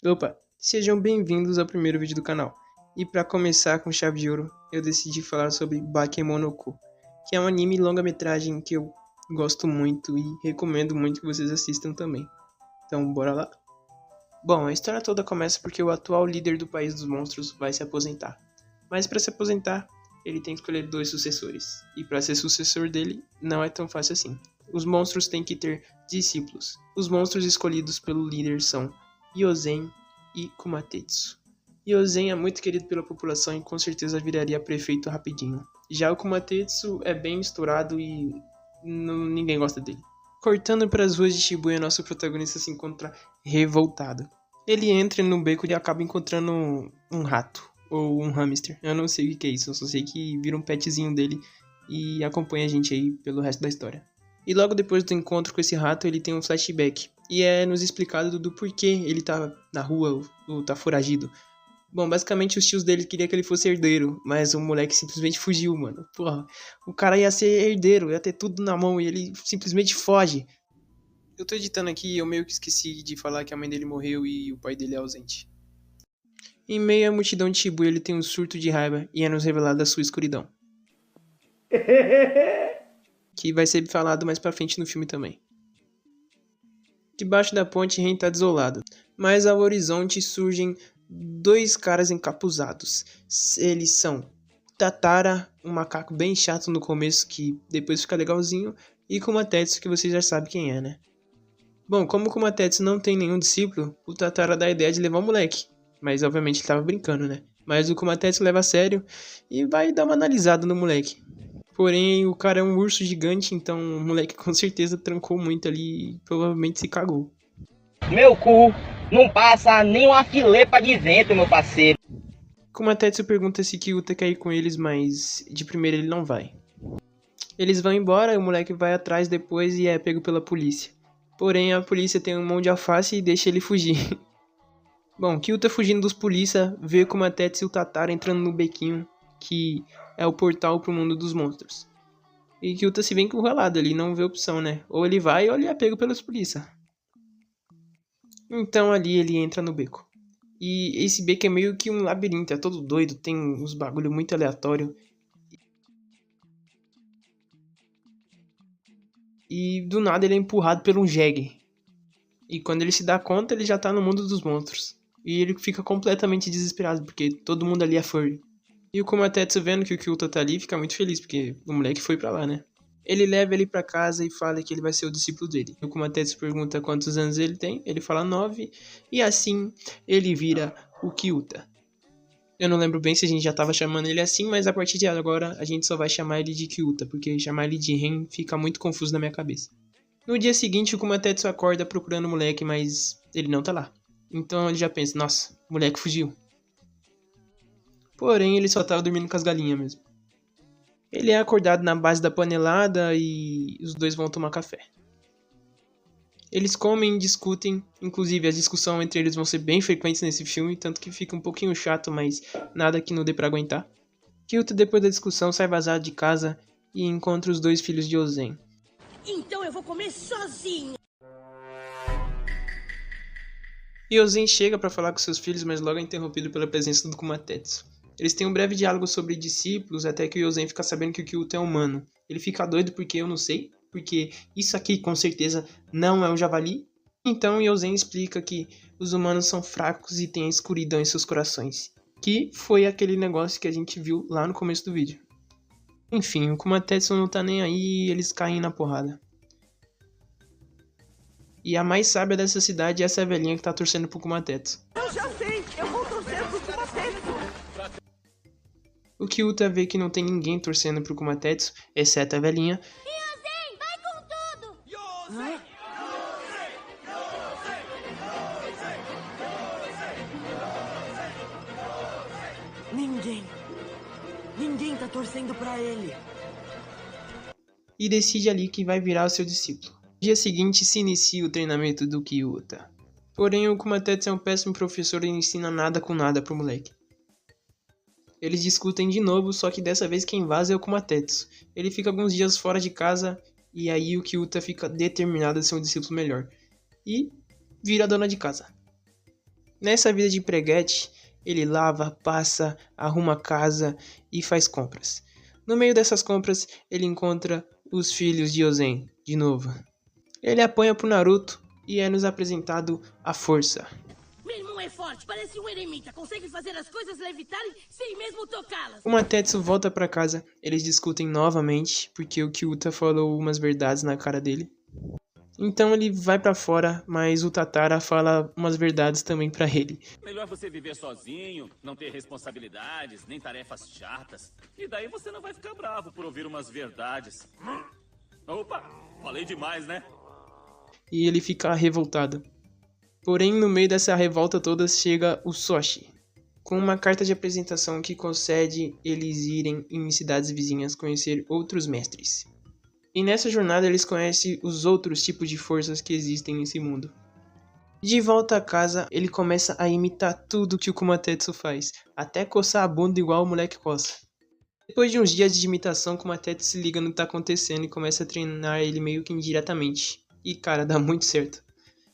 Opa, sejam bem-vindos ao primeiro vídeo do canal. E para começar com chave de ouro, eu decidi falar sobre Bakemonoko, que é um anime longa-metragem que eu gosto muito e recomendo muito que vocês assistam também. Então, bora lá? Bom, a história toda começa porque o atual líder do País dos Monstros vai se aposentar. Mas para se aposentar, ele tem que escolher 2 sucessores. E para ser sucessor dele, não é tão fácil assim. Os monstros têm que ter discípulos. Os monstros escolhidos pelo líder são Yozen e Kumatetsu. Yozen é muito querido pela população e com certeza viraria prefeito rapidinho. Já o Kumatetsu é bem misturado e ninguém gosta dele. Cortando para as ruas de Shibuya, nosso protagonista se encontra revoltado. Ele entra no beco e acaba encontrando um rato, ou um hamster. Eu não sei o que é isso, eu só sei que vira um petzinho dele e acompanha a gente aí pelo resto da história. E logo depois do encontro com esse rato, ele tem um flashback. E é nos explicado do porquê ele tá na rua ou tá foragido. Bom, basicamente os tios dele queriam que ele fosse herdeiro, mas o moleque simplesmente fugiu, mano. Porra, o cara ia ser herdeiro, ia ter tudo na mão e ele simplesmente foge. Eu tô editando aqui e eu meio que esqueci de falar que a mãe dele morreu e o pai dele é ausente. Em meio à multidão de Shibuya, ele tem um surto de raiva e é nos revelado a sua escuridão. Que vai ser falado mais pra frente no filme também. Debaixo da ponte, Ren tá desolado, mas ao horizonte surgem 2 caras encapuzados. Eles são Tatara, um macaco bem chato no começo que depois fica legalzinho, e Kumatetsu, que vocês já sabem quem é, né? Bom, como o Kumatetsu não tem nenhum discípulo, o Tatara dá a ideia de levar o moleque, mas obviamente ele tava brincando, né? Mas o Kumatetsu leva a sério e vai dar uma analisada no moleque. Porém, o cara é um urso gigante, então o moleque com certeza trancou muito ali e provavelmente se cagou. Meu cu não passa nem uma filepa de vento, meu parceiro. Kumatetsu pergunta se Kyuta quer ir com eles, mas de primeira ele não vai. Eles vão embora, o moleque vai atrás depois e é pego pela polícia. Porém, a polícia tem um mão de alface e deixa ele fugir. Bom, Kyuta fugindo dos polícia, vê Kumatetsu e o Tatara entrando no bequinho, que é o portal pro mundo dos monstros. E Kyuta se vê encurralado, ele não vê opção, né? Ou ele vai ou ele é pego pelos polícia. Então ali ele entra no beco. E esse beco é meio que um labirinto, é todo doido, tem uns bagulho muito aleatório. E do nada ele é empurrado por um jegue. E quando ele se dá conta, ele já tá no mundo dos monstros. E ele fica completamente desesperado, porque todo mundo ali é furry. E o Kumatetsu vendo que o Kyuta tá ali, fica muito feliz, porque o moleque foi pra lá, né? Ele leva ele pra casa e fala que ele vai ser o discípulo dele. O Kumatetsu pergunta quantos anos ele tem, ele fala 9, e assim ele vira o Kyuta. Eu não lembro bem se a gente já tava chamando ele assim, mas a partir de agora a gente só vai chamar ele de Kyuta, porque chamar ele de Ren fica muito confuso na minha cabeça. No dia seguinte o Kumatetsu acorda procurando o moleque, mas ele não tá lá. Então ele já pensa, nossa, o moleque fugiu. Porém ele só tava dormindo com as galinhas mesmo. Ele é acordado na base da panelada e os dois vão tomar café. Eles comem e discutem, inclusive a discussão entre eles vão ser bem frequentes nesse filme, tanto que fica um pouquinho chato, mas nada que não dê pra aguentar. Kyuta, depois da discussão, sai vazado de casa e encontra os 2 filhos de Yozen. Então eu vou comer sozinho. Yozen chega pra falar com seus filhos, mas logo é interrompido pela presença do Kumatetsu. Eles têm um breve diálogo sobre discípulos, até que o Yozen fica sabendo que o Kyuta é humano. Ele fica doido porque eu não sei, porque isso aqui com certeza não é um javali. Então Yozen explica que os humanos são fracos e têm a escuridão em seus corações. Que foi aquele negócio que a gente viu lá no começo do vídeo. Enfim, o Kumatetsu não tá nem aí e eles caem na porrada. E a mais sábia dessa cidade é essa velhinha que tá torcendo pro Kumatetsu. Eu já sei, eu vou torcer pro Kumatetsu. O Kyuta vê que não tem ninguém torcendo pro Kumatetsu, exceto a velhinha. Yozen, vai com tudo! Ninguém tá torcendo pra ele. E decide ali que vai virar o seu discípulo. No dia seguinte se inicia o treinamento do Kyuta. Porém o Kumatetsu é um péssimo professor e não ensina nada com nada pro moleque. Eles discutem de novo, só que dessa vez quem vaza é o Kumatetsu. Ele fica alguns dias fora de casa e aí o Kyuta fica determinado a ser um discípulo melhor. E vira dona de casa. Nessa vida de preguete, ele lava, passa, arruma a casa e faz compras. No meio dessas compras, ele encontra os filhos de Yozen, de novo. Ele apanha pro Naruto e é nos apresentado a força. Meu irmão é forte, parece um eremita. Consegue fazer as coisas levitarem sem mesmo tocá-las. O Matetsu volta pra casa, eles discutem novamente, porque o Kyuta falou umas verdades na cara dele. Então ele vai pra fora, mas o Tatara fala umas verdades também pra ele. Melhor você viver sozinho, não ter responsabilidades, nem tarefas chatas. E daí você não vai ficar bravo por ouvir umas verdades. Opa, falei demais, né? E ele fica revoltado. Porém, no meio dessa revolta toda chega o Soshi, com uma carta de apresentação que concede eles irem em cidades vizinhas conhecer outros mestres. E nessa jornada eles conhecem os outros tipos de forças que existem nesse mundo. De volta a casa, ele começa a imitar tudo que o Kumatetsu faz, até coçar a bunda igual o moleque coça. Depois de uns dias de imitação, o Kumatetsu se liga no que tá acontecendo e começa a treinar ele meio que indiretamente. E cara, dá muito certo.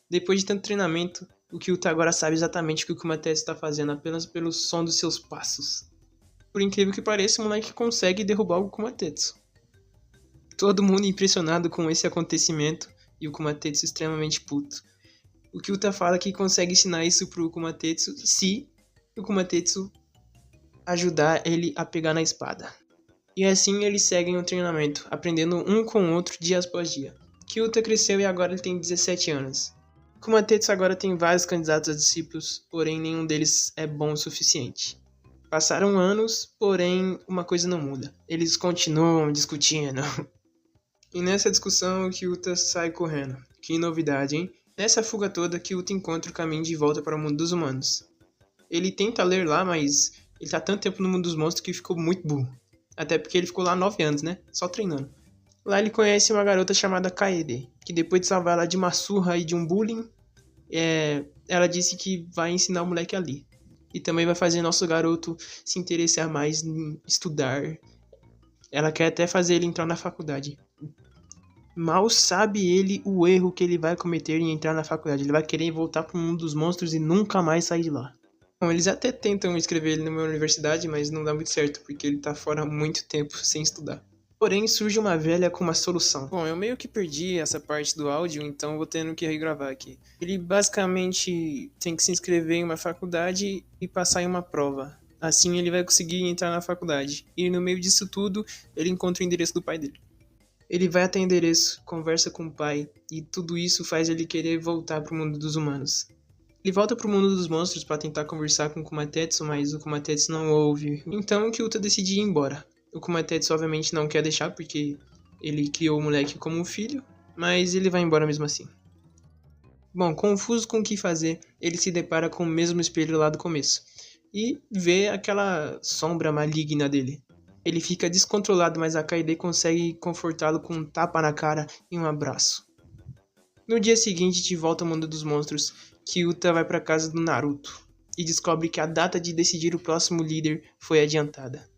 Depois de tanto treinamento, o Kyuta agora sabe exatamente o que o Kumatetsu está fazendo apenas pelo som dos seus passos. Por incrível que pareça, o moleque consegue derrubar o Kumatetsu. Todo mundo impressionado com esse acontecimento e o Kumatetsu extremamente puto. O Kyuta fala que consegue ensinar isso pro Kumatetsu se o Kumatetsu ajudar ele a pegar na espada. E assim eles seguem o treinamento, aprendendo um com o outro dia após dia. Kyuta cresceu e agora ele tem 17 anos. Kumatetsu agora tem vários candidatos a discípulos, porém nenhum deles é bom o suficiente. Passaram anos, porém uma coisa não muda. Eles continuam discutindo. E nessa discussão, o Kyuta sai correndo. Que novidade, hein? Nessa fuga toda, Kyuta encontra o caminho de volta para o mundo dos humanos. Ele tenta ler lá, mas ele tá tanto tempo no mundo dos monstros que ficou muito burro. Até porque ele ficou lá 9 anos, né? Só treinando. Lá ele conhece uma garota chamada Kaede, que depois de salvar ela de uma surra e de um bullying, ela disse que vai ensinar o moleque ali. E também vai fazer nosso garoto se interessar mais em estudar. Ela quer até fazer ele entrar na faculdade. Mal sabe ele o erro que ele vai cometer em entrar na faculdade. Ele vai querer voltar pro mundo dos monstros e nunca mais sair de lá. Bom, eles até tentam inscrever ele numa universidade, mas não dá muito certo, porque ele tá fora há muito tempo sem estudar. Porém, surge uma velha com uma solução. Bom, eu meio que perdi essa parte do áudio, então vou tendo que regravar aqui. Ele basicamente tem que se inscrever em uma faculdade e passar em uma prova. Assim ele vai conseguir entrar na faculdade. E no meio disso tudo, ele encontra o endereço do pai dele. Ele vai até o endereço, conversa com o pai, e tudo isso faz ele querer voltar pro mundo dos humanos. Ele volta pro mundo dos monstros para tentar conversar com o Kumatetsu, mas o Kumatetsu não ouve. Então o Kyuta decide ir embora. O Kumatetsu obviamente não quer deixar, porque ele criou o moleque como um filho, mas ele vai embora mesmo assim. Bom, confuso com o que fazer, ele se depara com o mesmo espelho lá do começo, e vê aquela sombra maligna dele. Ele fica descontrolado, mas a Kaede consegue confortá-lo com um tapa na cara e um abraço. No dia seguinte, de volta ao mundo dos monstros, Kyuta vai para casa do Naruto e descobre que a data de decidir o próximo líder foi adiantada.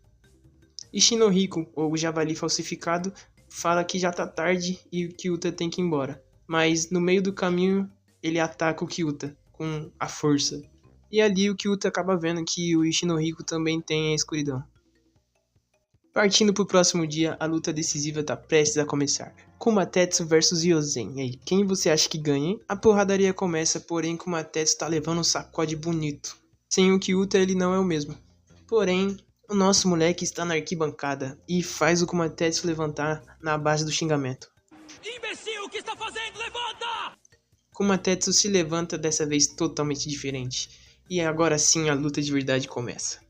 Ishinohiko, ou o Javali Falsificado, fala que já tá tarde e o Kyuta tem que ir embora. Mas no meio do caminho, ele ataca o Kyuta com a força. E ali o Kyuta acaba vendo que o Ishinohiko também tem a escuridão. Partindo pro próximo dia, a luta decisiva tá prestes a começar. Kumatetsu vs Yozen. E aí, quem você acha que ganha, hein? A porradaria começa, porém Kumatetsu tá levando um sacode bonito. Sem o Kyuta ele não é o mesmo. Porém, o nosso moleque está na arquibancada e faz o Kumatetsu levantar na base do xingamento. Imbecil, o que está fazendo? Levanta! Kumatetsu se levanta dessa vez totalmente diferente. E agora sim a luta de verdade começa.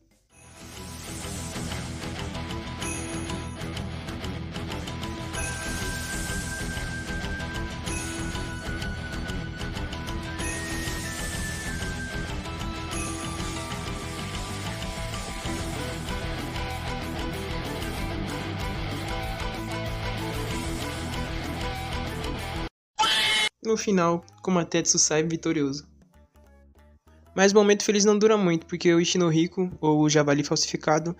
No final, Kumatetsu sai vitorioso. Mas o momento feliz não dura muito, porque o Ishinohiko, ou o Javali Falsificado,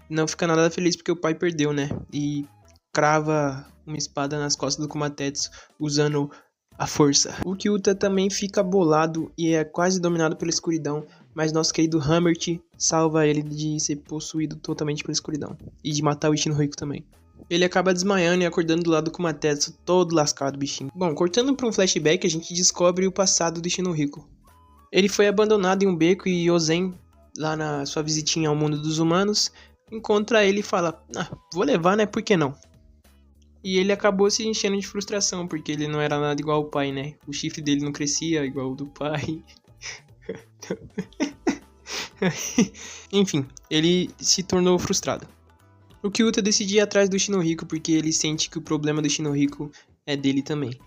não fica nada feliz porque o pai perdeu, né? E crava uma espada nas costas do Kumatetsu, usando a força. O Kyuta também fica bolado e é quase dominado pela escuridão, mas nosso querido Hammert salva ele de ser possuído totalmente pela escuridão e de matar o Isshinohiko também. Ele acaba desmaiando e acordando do lado do Kumatetsu, todo lascado, bichinho. Bom, cortando para um flashback, a gente descobre o passado do Isshinohiko. Ele foi abandonado em um beco e Ozen, lá na sua visitinha ao mundo dos humanos, encontra ele e fala: vou levar, né? Por que não? E ele acabou se enchendo de frustração, porque ele não era nada igual ao pai, né? O chifre dele não crescia igual o do pai. Enfim, ele se tornou frustrado. O Kyuta decide ir atrás do Isshinohiko porque ele sente que o problema do Isshinohiko é dele também.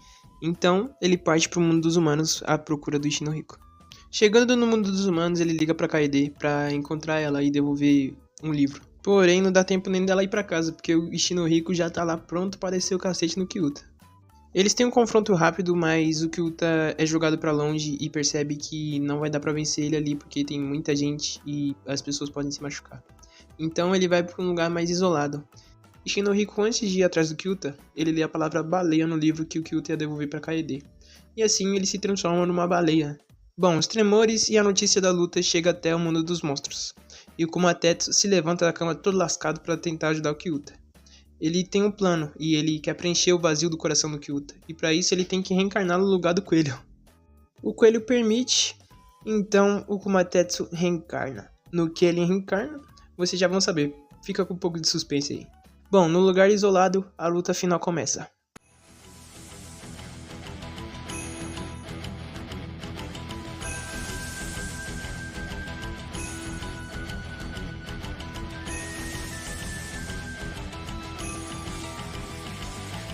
Então, ele parte para o mundo dos humanos à procura do Isshinohiko. Chegando no mundo dos humanos, ele liga pra Kaede pra encontrar ela e devolver um livro. Porém, não dá tempo nem dela ir pra casa, porque o Isshinohiko já tá lá pronto para descer o cacete no Kyuta. Eles têm um confronto rápido, mas o Kyuta é jogado pra longe e percebe que não vai dar pra vencer ele ali, porque tem muita gente e as pessoas podem se machucar. Então ele vai pra um lugar mais isolado. Isshinohiko, antes de ir atrás do Kyuta, ele lê a palavra baleia no livro que o Kyuta ia devolver pra Kaede. E assim ele se transforma numa baleia. Bom, os tremores e a notícia da luta chega até o mundo dos monstros. E o Kumatetsu se levanta da cama todo lascado para tentar ajudar o Kyuta. Ele tem um plano e ele quer preencher o vazio do coração do Kyuta. E para isso ele tem que reencarnar no lugar do coelho. O coelho permite, então o Kumatetsu reencarna. No que ele reencarna, vocês já vão saber. Fica com um pouco de suspense aí. Bom, no lugar isolado, a luta final começa.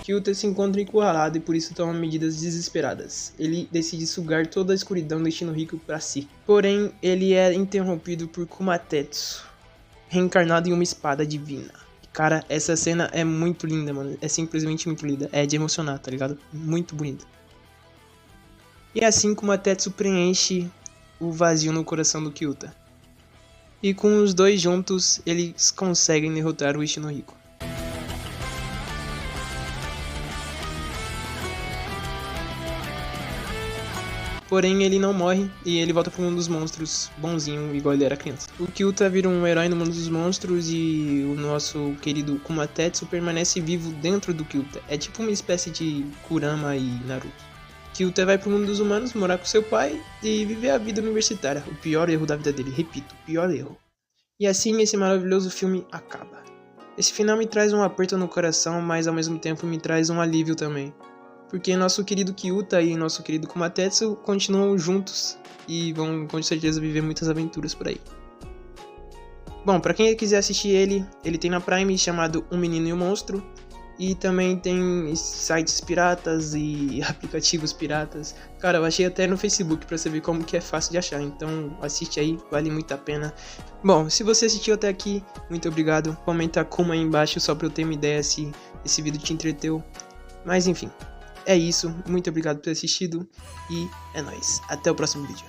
Kyuta se encontra encurralado e por isso toma medidas desesperadas. Ele decide sugar toda a escuridão do Isshinohiko para si. Porém, ele é interrompido por Kumatetsu, reencarnado em uma espada divina. Cara, essa cena é muito linda, mano. É simplesmente muito linda. É de emocionar, tá ligado? Muito bonito. E assim Kumatetsu preenche o vazio no coração do Kyuta. E com os dois juntos, eles conseguem derrotar o Isshinohiko. Porém, ele não morre e ele volta pro mundo dos monstros bonzinho, igual ele era criança. O Kyuta vira um herói no mundo dos monstros e o nosso querido Kumatetsu permanece vivo dentro do Kyuta. É tipo uma espécie de Kurama e Naruto. Kyuta vai pro mundo dos humanos, morar com seu pai e viver a vida universitária. O pior erro da vida dele, repito, o pior erro. E assim esse maravilhoso filme acaba. Esse final me traz um aperto no coração, mas ao mesmo tempo me traz um alívio também. Porque nosso querido Kyuta e nosso querido Kumatetsu continuam juntos e vão com certeza viver muitas aventuras por aí. Bom, pra quem quiser assistir ele tem na Prime chamado Um Menino e um Monstro. E também tem sites piratas e aplicativos piratas. Cara, eu achei até no Facebook pra você ver como que é fácil de achar. Então assiste aí, vale muito a pena. Bom, se você assistiu até aqui, muito obrigado. Comenta como aí embaixo só pra eu ter uma ideia se esse vídeo te entreteu. Mas enfim, é isso. Muito obrigado por ter assistido. E é nóis. Até o próximo vídeo.